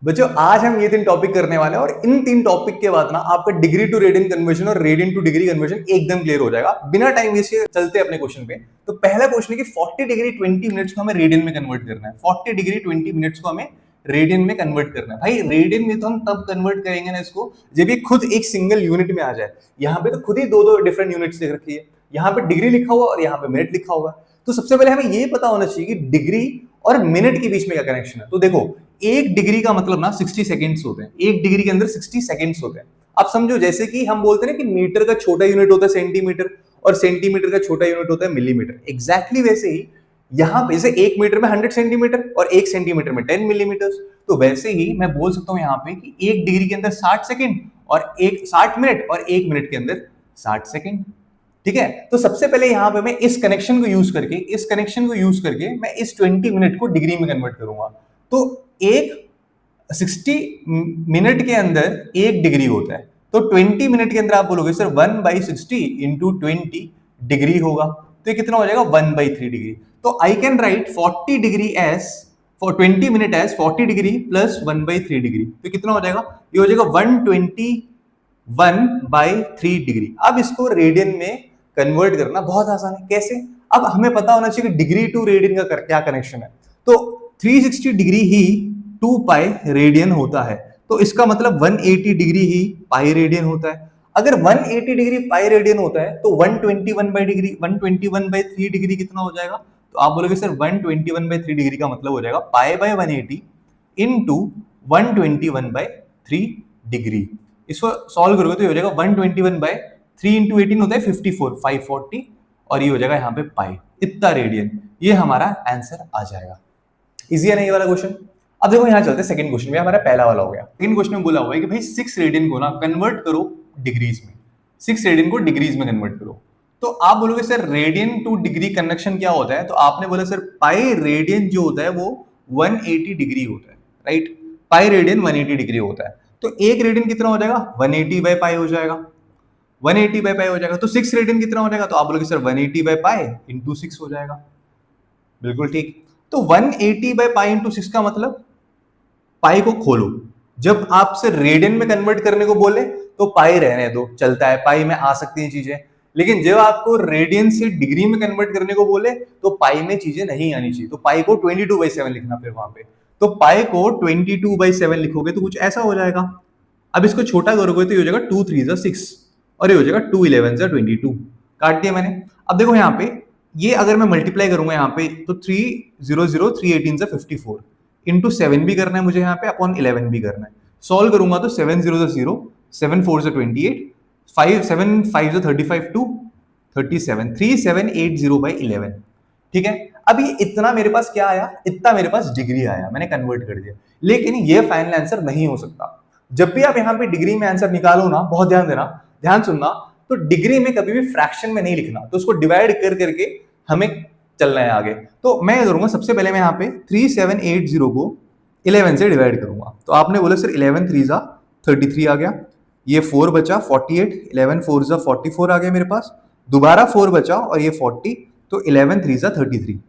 बच्चों आज हम ये 3 टॉपिक करने वाले हैं और इन 3 टॉपिक के बाद ना आपका डिग्री टू रेडियन कन्वर्जन और रेडियन टू डिग्री कन्वर्जन एकदम क्लियर हो जाएगा। बिना टाइम वेस्ट किए चलते हैं अपने क्वेश्चन पे। तो पहला क्वेश्चन है कि 40 डिग्री 20 मिनट्स को हमें रेडियन में कन्वर्ट करना है। 40 डिग्री 20 मिनट्स को हमें रेडियन में कन्वर्ट करना है। भाई रेडियन में तो हम तब कन्वर्ट करेंगे ना इसको जब ये खुद एक सिंगल यूनिट में आ जाए। यहाँ पे तो खुद ही दो डिफरेंट यूनिट्स लिख रखी है, यहाँ पे डिग्री लिखा हुआ और यहाँ पे मिनट लिखा हुआ। तो सबसे पहले हमें ये पता होना चाहिए कि डिग्री और मिनट के बीच में क्या कनेक्शन है। तो देखो, एक डिग्री का मतलब ना 60 सेकेंड्स होते हैं। एक डिग्री के अंदर 60 सेकेंड्स होते हैं। आप समझो जैसे कि हम बोलते हैं ना कि मीटर का छोटा यूनिट होता है सेंटीमीटर और सेंटीमीटर का छोटा यूनिट होता है मिलीमीटर। एग्जैक्टली वैसे ही यहां पे जैसे 1 मीटर में 100 सेंटीमीटर और 1 सेंटीमीटर में 10 मिलीमीटर, तो वैसे ही मैं बोल सकता हूं यहां पे कि एक डिग्री के अंदर 60 सेकेंड और एक 60 मिनट और 1 मिनट के अंदर 60 सेकेंड। ठीक है, तो सबसे पहले यहां पे मैं इस कनेक्शन को यूज करके मैं इस 20 मिनट को डिग्री में कन्वर्ट करूंगा। तो एक 60 मिनट के अंदर एक डिग्री होता है, तो 20 मिनट के अंदर आप बोलोगे सर 1/60 इंटू 20 डिग्री होगा, तो ये कितना हो जाएगा 1/3 डिग्री। तो I can write 40 degree as for 20 minute as 40 degree plus 1/3 degree. तो कितना हो जाएगा, ये हो जाएगा 121/3 डिग्री। अब इसको रेडियन में कन्वर्ट करना बहुत आसान है। कैसे? अब हमें पता होना चाहिए कि डिग्री टू रेडियन का क्या कनेक्शन है। तो 360 डिग्री ही 2 पाई रेडियन होता है, तो इसका मतलब 180 डिग्री ही पाई रेडियन होता है। अगर 180 डिग्री पाई रेडियन होता है तो 121/3 डिग्री कितना हो जाएगा? तो आप बोलोगे सर 121/3 डिग्री का मतलब हो जाएगा पाई बाय 180 इंटू 121/3 डिग्री। इसको सॉल्व करोगे तो ये हो जाएगा 121/3 इंटू 18 होता है 54, 540, और ये हो जाएगा यहाँ पे पाई, इतना रेडियन। ये हमारा आंसर आ जाएगा। इजी है ना ये वाला क्वेश्चन? अब देखो यहाँ चलते हैं सेकंड क्वेश्चन में। हमारा पहला वाला हो गया। सेकंड क्वेश्चन में बोला हुआ है कि भाई 6 रेडियन को ना कन्वर्ट करो डिग्रीज में। 6 रेडियन को डिग्रीज में कन्वर्ट करो। तो आप बोलोगे sir radian two degree conversion क्या होता है? तो आपने बोला सर पाई रेडियन जो होता है वो 180 डिग्री होता है, राइट? पाई रेडियन 180 डिग्री होता है। तो एक रेडियन कितना हो जाएगा? 180 बाय पाई हो जाएगा। 180 बाय पाई हो जाएगा। तो 6 रेडियन कितना हो जाएगा? तो आप बोलोगे सर 180 बाय पाई इंटू 6 हो जाएगा। बिल्कुल ठीक। तो 180 बाय पाई इंटू 6 का मतलब, पाई को खोलो। जब आपसे रेडियन में कन्वर्ट करने को बोले तो पाई रहने दो, चलता है, पाई में आ सकती हैं चीजें। लेकिन जब आपको रेडियन से डिग्री में कन्वर्ट करने को बोले तो पाई में चीजें नहीं आनी चाहिए। तो पाई को 22/7 लिखना फिर वहां पे। तो पाई को 22/7 लिखोगे तो कुछ ऐसा हो जाएगा। अब इसको छोटा करोगे तो ये हो जाएगा 2 3 6 और ये हो जाएगा 2 11 22। काट दिया मैंने। अब देखो यहाँ पे ये अगर मैं मल्टीप्लाई करूंगा यहाँ पे तो 300 3 18 54 इंटू 7 भी करना है मुझे यहाँ पे, अपॉन 11 भी करना है। सॉल्व करूंगा तो 7 0 0 7 4 28 5 7 5 35 2 37 3780/11। ठीक है, अब ये इतना मेरे पास क्या आया? इतना मेरे पास डिग्री आया, मैंने कन्वर्ट कर दिया। लेकिन ये फाइनल आंसर नहीं हो सकता। जब भी आप यहाँ पे डिग्री में आंसर निकालो ना, बहुत ध्यान देना, ध्यान सुनना, तो डिग्री में कभी भी फ्रैक्शन में नहीं लिखना। तो उसको डिवाइड कर करके हमें चलना है आगे। तो मैं करूंगा सबसे पहले मैं यहाँ पे 3780 को 11 से डिवाइड करूंगा। तो आपने बोला सर 11 3 33 आ गया, ये 4 बचा 48, 11 4 44 आ गया मेरे पास, दोबारा 4 बचा और ये 40, तो 11 3 33,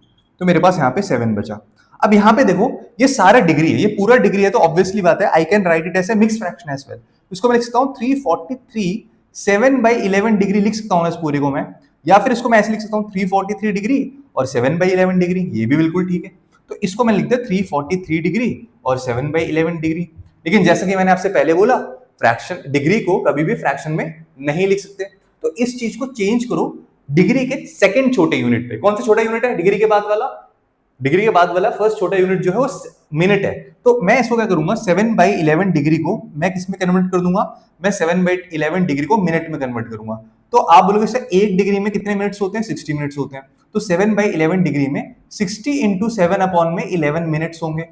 तो मेरे पास यहाँ पे 7 बचा। अब यहाँ पे देखो ये सारा डिग्री है, ये पूरा डिग्री है, तो ऑब्वियसली बात है I can write it as a mix fraction as well. इसको मैं लिख सकता हूँ 343 7/11 डिग्री लिख सकता हूँ इस पूरे को मैं, या फिर इसको मैं ऐसे लिख सकता हूँ 343 डिग्री और 7/11 डिग्री, ये भी बिल्कुल ठीक है। तो इसको मैं लिख दिया 343 डिग्री और 7/11 डिग्री। लेकिन जैसा कि मैंने आपसे पहले बोला, फ्रैक्शन डिग्री को कभी भी फ्रैक्शन में नहीं लिख सकते। तो इस चीज को चेंज करो डिग्री के सेकंड छोटे यूनिट पे। कौन सा छोटा यूनिट है? डिग्री के बाद वाला। डिग्री के बाद वाला फर्स्ट छोटा यूनिट जो है वो मिनट है। तो मैं इसको क्या करूंगा, 7/11 डिग्री को मैं किस में कन्वर्ट कर दूंगा? मैं 7/11 डिग्री को मिनट में कन्वर्ट करूंगा। तो आप बोलोगे सर एक डिग्री में कितने मिनट्स होते हैं? 60 मिनट्स होते हैं। तो 7/11 डिग्री में 60 इंटू 7 अपॉन में 11 मिनट्स होंगे।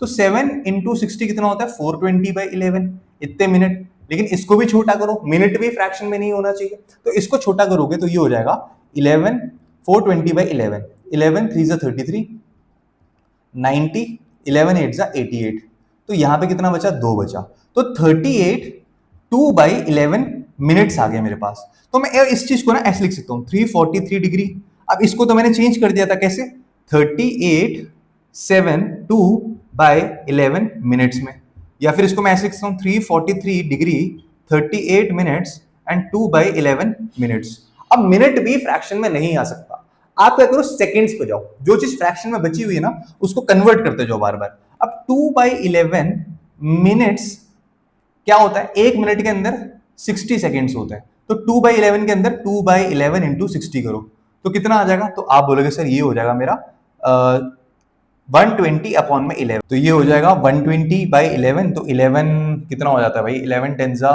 तो 7 इंटू 60 कितना होता है? 420/11, इतने मिनट। लेकिन इसको भी छोटा करो, मिनट भी फ्रैक्शन में नहीं होना चाहिए। तो इसको छोटा करोगे तो ये हो जाएगा 11 420/11, 11 3 33, 90, 11 8 88। तो यहां पे कितना बचा? 2 बचा। तो 38 2/11 मिनट्स आ गए मेरे पास। तो मैं इस चीज को ना ऐसे लिख सकता हूं 343 डिग्री। अब इसको तो मैंने चेंज कर दिया था, कैसे? 38 7 2/11 मिनट्स में। या फिर इसको मैं ऐसे लिख सकता हूँ 343 डिग्री 38 मिनट्स एंड 2/11 मिनट्स। अब मिनट भी फ्रैक्शन में नहीं आ सकता, आप क्या करो सेकंड्स पे जाओ, जो चीज फ्रैक्शन में बची हुई है ना उसको कन्वर्ट करते जाओ बार बार। अब 2/11 मिनट्स क्या होता है, एक मिनट के अंदर 60 सेकेंड्स होते हैं, तो 2/11 के अंदर 2/11 इंटू 60 करो तो कितना आ जाएगा, तो आप बोलोगे सर ये हो जाएगा मेरा 120 अपॉन में 11, तो ये हो जाएगा 120/11, तो 11 कितना हो जाता है भाई, 11 10 जा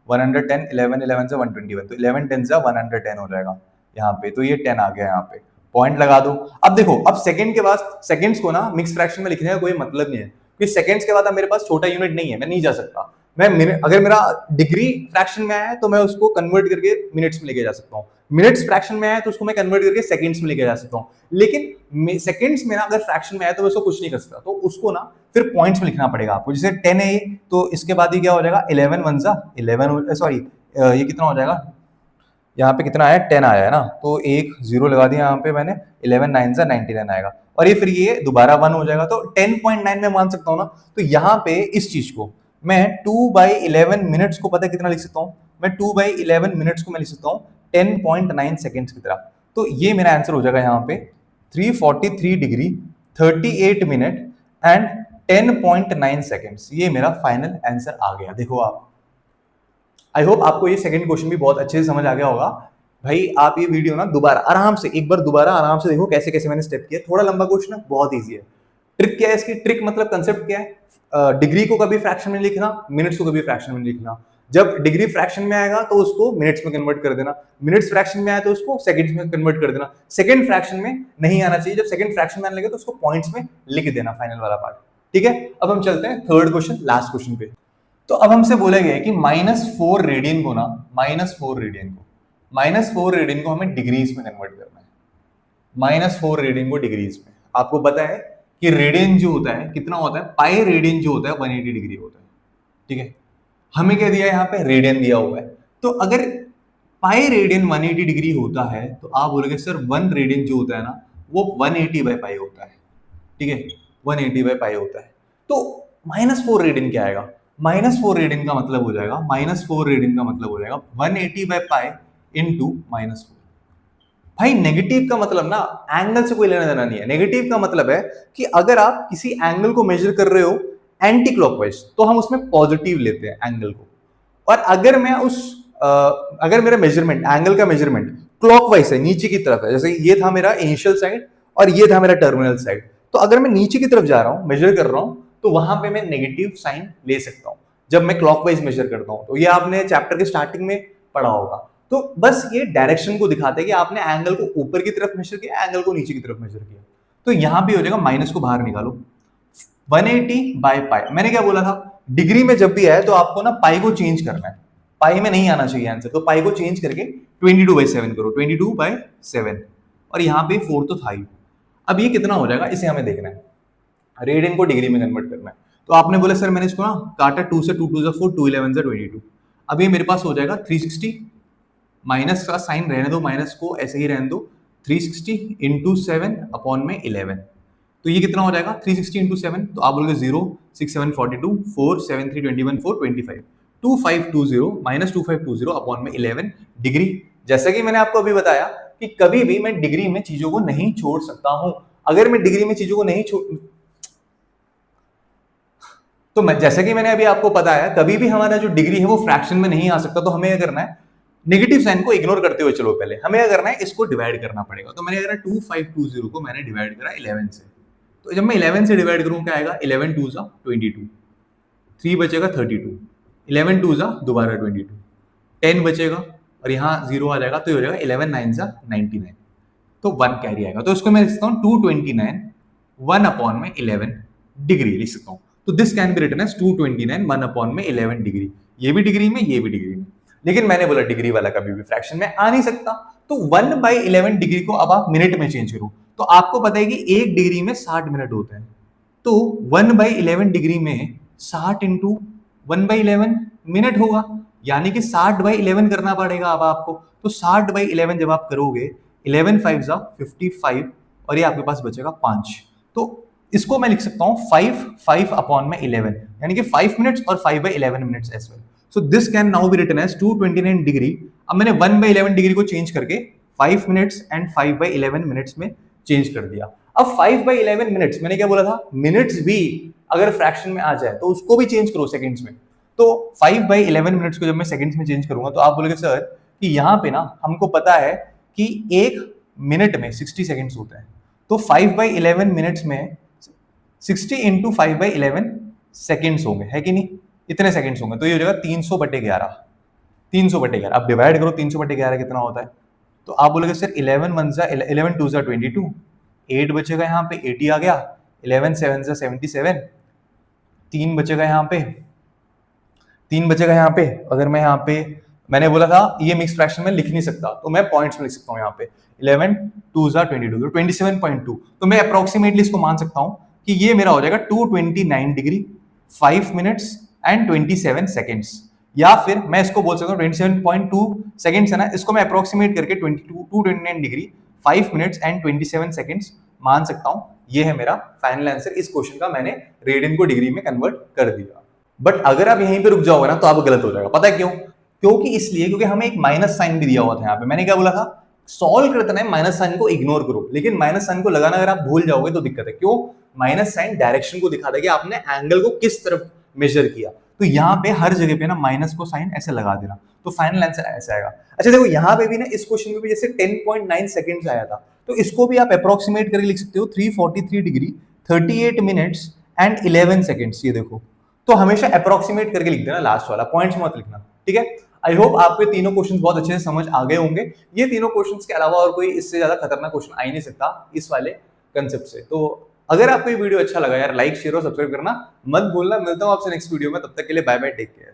110, 11 11 से 121, तो 11 10 जा 110 हो जाएगा यहाँ पे, तो ये 10 आ गया यहाँ पे, पॉइंट लगा दो। अब देखो, अब सेकंड के बाद सेकंड्स को ना मिक्स फ्रैक्शन में लिखने का कोई मतलब नहीं है, क्योंकि सेकंड्स के बाद अब मेरे पास छोटा यूनिट नहीं है, मैं नहीं जा सकता। मैं अगर मेरा डिग्री फ्रैक्शन में आया है तो मैं उसको कन्वर्ट करके मिनट्स में लेके जा सकता हूँ, मिनट्स फ्रैक्शन में आया तो उसको मैं कन्वर्ट करके सेकंड्स में लेके जा सकता हूँ, लेकिन सेकंड्स में ना अगर फ्रैक्शन में आया तो मैं उसको कुछ नहीं कर सकता, तो उसको ना फिर पॉइंट्स में लिखना पड़ेगा आपको। जैसे 10 है तो इसके बाद ही क्या हो जाएगा, 11 1 जा 11, सॉरी ये कितना हो जाएगा, यहाँ पे कितना आया 10 आया है ना, तो एक जीरो लगा दिया यहाँ पे मैंने, 11 9 जा 99 आएगा, और ये फिर ये दोबारा 1 हो जाएगा, तो 10.9 में मान सकता हूँ ना। तो यहाँ पे इस चीज को मैं 2/11 मिनट्स को पता है कितना लिख सकता हूँ, मैं 2/11 मिनट्स को मैं लिख सकता हूँ 10.9 सेकेंड्स की तरह। तो ये मेरा आंसर हो जाएगा यहाँ पे 343 डिग्री 38 मिनट एंड 10.9 सेकेंड्स, ये मेरा फाइनल आंसर आ गया। देखो आप, आई होप आपको ये सेकंड क्वेश्चन भी बहुत अच्छे से समझ आ गया होगा। भाई आप ये वीडियो ना दोबारा आराम से एक बार दोबारा आराम से देखो कैसे कैसे मैंने स्टेप किया, थोड़ा लंबा क्वेश्चन है, बहुत ईजी है। ट्रिक क्या है इसकी, ट्रिक मतलब कंसेप्ट क्या है, डिग्री को कभी फ्रैक्शन में लिखना, मिनट्स को कभी फ्रैक्शन में लिखना। जब डिग्री फ्रैक्शन में आएगा तो उसको मिनट्स में कन्वर्ट कर देना, मिनट्स फ्रैक्शन में आया तो उसको सेकंड्स में कन्वर्ट कर देना। सेकंड फ्रैक्शन में नहीं आना चाहिए, जब सेकंड फ्रैक्शन में आने लगे तो उसको पॉइंट्स में लिख देना फाइनल वाला पार्ट। ठीक है, अब हम चलते हैं थर्ड क्वेश्चन, लास्ट क्वेश्चन पे। तो अब हमसे बोला गया है कि -4 रेडियन को ना, -4 रेडियन को हमें डिग्रीज में कन्वर्ट करना है। -4 रेडियन को डिग्रीज में, आपको पता है कि रेडियन जो होता है कितना होता है, पाई रेडियन जो होता है 180 डिग्री होता है। ठीक है, हमें क्या दिया है यहाँ पे, रेडियन दिया हुआ है। तो अगर पाई रेडियन 180 डिग्री होता है तो आप बोलोगे सर 1 रेडियन जो होता है ना वो 180/पाई होता है। ठीक है, 180/पाई होता है। तो -4 रेडियन क्या आएगा, -4 रेडियन का मतलब हो जाएगा, -4 रेडियन का मतलब हो जाएगा 180/पाई इंटू -4। भाई नेगेटिव का मतलब ना एंगल से कोई लेना देना नहीं है, नेगेटिव का मतलब है कि अगर आप किसी एंगल को मेजर कर रहे हो एंटी क्लॉकवाइज तो हम उसमें पॉजिटिव लेते हैं एंगल को, और अगर मैं अगर मेरा मेजरमेंट, एंगल का मेजरमेंट क्लॉकवाइज है, नीचे की तरफ है, जैसे ये था मेरा इनिशियल साइड और ये था मेरा टर्मिनल साइड, तो अगर मैं नीचे की तरफ जा रहा हूं, मेजर कर रहा हूं, तो वहां पे मैं नेगेटिव साइन ले सकता हूं जब मैं क्लॉकवाइज मेजर करता हूं। तो ये आपने चैप्टर के स्टार्टिंग में पढ़ा होगा। तो बस ये डायरेक्शन को दिखाते हैं कि आपने एंगल को ऊपर की तरफ मेजर किया, एंगल को नीचे की तरफ मेजर किया। तो यहां भी हो जाएगा, माइनस को बाहर निकालो, 180/पाई। मैंने क्या बोला था, डिग्री में जब भी आए तो आपको ना पाई को चेंज करना है, पाई में नहीं आना चाहिए आंसर, तो पाई को चेंज करके 22/7 करो, 22/7, और यहाँ पे 4 तो था ही। अब ये कितना हो जाएगा इसे हमें देखना है, रेडियन को डिग्री में कन्वर्ट करना है। तो आपने बोला सर मैंने इसको ना काटा 2 से, 2 2 जा 4, 2 11 जा 22। अब ये मेरे पास हो जाएगा 360, माइनस का साइन रहने दो, माइनस को ऐसे ही रहने दो, 360 इंटू 7 अपॉन में 11। तो ये कितना हो जाएगा 360 इंटू 7, तो आप बोलोगे 0 6 7 42 4 7 3 21 4 25 2520 -2520 अपॉन में 11 डिग्री। जैसा कि मैंने आपको अभी बताया कि कभी भी मैं डिग्री में चीजों को नहीं छोड़ सकता हूं। अगर मैं डिग्री में चीजों को नहीं छोड़, तो जैसा कि मैंने अभी आपको बताया, कभी भी हमारा जो डिग्री है वो फ्रैक्शन में नहीं आ सकता। तो हमें क्या करना है, नेगेटिव साइन को इग्नोर करते हुए चलो पहले हमें क्या करना है, इसको डिवाइड करना पड़ेगा। तो मैंने अगर 2520 को मैंने डिवाइड करा 11 से, तो जब मैं 11 से डिवाइड करूं क्या आएगा, 11 2 जा 22, 3 बचेगा 32, 11 2 जा दोबारा 22, 10 बचेगा और यहाँ 0 आ जाएगा, तो ये हो जाएगा 11 9 जा 99, तो 1 कैरी आएगा। तो इसको मैं लिख सकता हूँ 229 1 अपॉन में 11 डिग्री लिख सकता हूँ। तो this can be written as 229 1 upon में 11 डिग्री। ये भी डिग्री में, ये भी डिग्री में, लेकिन मैंने बोला डिग्री वाला कभी भी फ्रैक्शन में आ नहीं सकता। तो 1/11 डिग्री को अब आप मिनट में चेंज करो, तो आपको पता है कि 1 डिग्री में 60 मिनट होते हैं। तो 1/11 डिग्री में 60 इंटू 1/11 मिनट होगा, यानी कि 60/11 करना पड़ेगा अब आपको। तो 60/11 जब आप करोगे, 11 5 जा 55 और ये आपके पास बचेगा 5। तो इसको मैं लिख सकता हूँ 5 अपॉन में 11, यानी कि 5 मिनट्स और 5/11 minutes as well. So this can now be written as 229 degree. अब मैंने 1/11 डिग्री को चेंज करके 5 मिनट्स एंड 5/11 मिनट्स में चेंज कर दिया। अब 5/11 मिनट्स, मैंने क्या बोला था, मिनट्स भी अगर फ्रैक्शन में आ जाए तो उसको भी चेंज करो सेकंड्स में। तो 5/11 मिनट्स को जब मैं सेकंड्स में चेंज करूंगा तो आप बोलोगे सर कि यहाँ पे ना हमको पता है कि एक मिनट में 60 सेकंड्स होता है, तो 5/11 मिनट्स में 60 इंटू 5/11 सेकेंड्स होंगे, है कि नहीं, इतने सेकेंड्स होंगे, तो ये हो जाएगा 300/11। 300/11 अब डिवाइड करो, 300/11 कितना होता है, तो आप बोलोगे सर 11 1 जा 11 2 जा 22, 8 बचेगा यहाँ पे, 80 आ गया, 11 7 जा 77, 3 बचेगा यहाँ पे, 3 बचेगा यहाँ पे। अगर मैं यहाँ पे, मैंने बोला था ये मिक्स फ्रैक्शन में लिख नहीं सकता, तो मैं पॉइंट्स में लिख सकता हूँ यहाँ पे 11 2 जा 22, तो 27.2, तो मैं अप्रोक्सीमेटली इसको मान सकता हूँ कि ये मेरा हो जाएगा 229 डिग्री 5 मिनट्स एंड 27 सेकेंड्स। या फिर मैं इसको बोल सकता हूँ 27.2 सेकेंड्स है ना, इसको मैं अप्रोक्सीमेट करके 229 डिग्री 5 मिनट्स एंड 27 सेकेंड्स मान सकता हूँ। ये है मेरा फाइनल आंसर इस क्वेश्चन का, मैंने रेडियन को डिग्री में कन्वर्ट कर दिया। बट अगर आप यहीं पे रुक जाओगे ना तो आप गलत हो जाएगा, पता है क्यों? क्योंकि इसलिए क्योंकि हमें एक माइनस साइन भी दिया हुआ था यहाँ पे। मैंने क्या बोला था, सॉल्व करते टाइम माइनस साइन को इग्नोर करो, लेकिन माइनस साइन को लगाना अगर आप भूल जाओगे तो दिक्कत है। क्यों? माइनस साइन डायरेक्शन को दिखा देगा, आपने एंगल को किस तरफ मेजर किया, तो यहाँ पे हर जगह पे ना माइनस को साइन ऐसे लगा देना, तो फाइनल आंसर ऐसा आएगा। अच्छा देखो यहाँ पे भी ना, इस क्वेश्चन में भी जैसे 10.9 सेकंड्स आया था, तो इसको भी आप अप्रोक्सीमेट करके लिख सकते हो 343 डिग्री 38 मिनट्स एंड 11 सेकंड्स। ये देखो, तो हमेशा अप्रोक्सीमेट करके लिख देना लास्ट वाला, पॉइंट्स मत लिखना, ठीक है। आई होप आपको ये तीनों क्वेश्चंस बहुत अच्छे से समझ आ गए होंगे। ये तीनों क्वेश्चंस के अलावा और कोई इससे ज्यादा खतरनाक क्वेश्चन आ ही नहीं सकता इस वाले कंसेप्ट से। तो अगर आपको ये वीडियो अच्छा लगा यार, लाइक शेयर और सब्सक्राइब करना मत भूलना। मिलता हूं आपसे नेक्स्ट वीडियो में, तब तक के लिए बाय बाय, टेक केयर।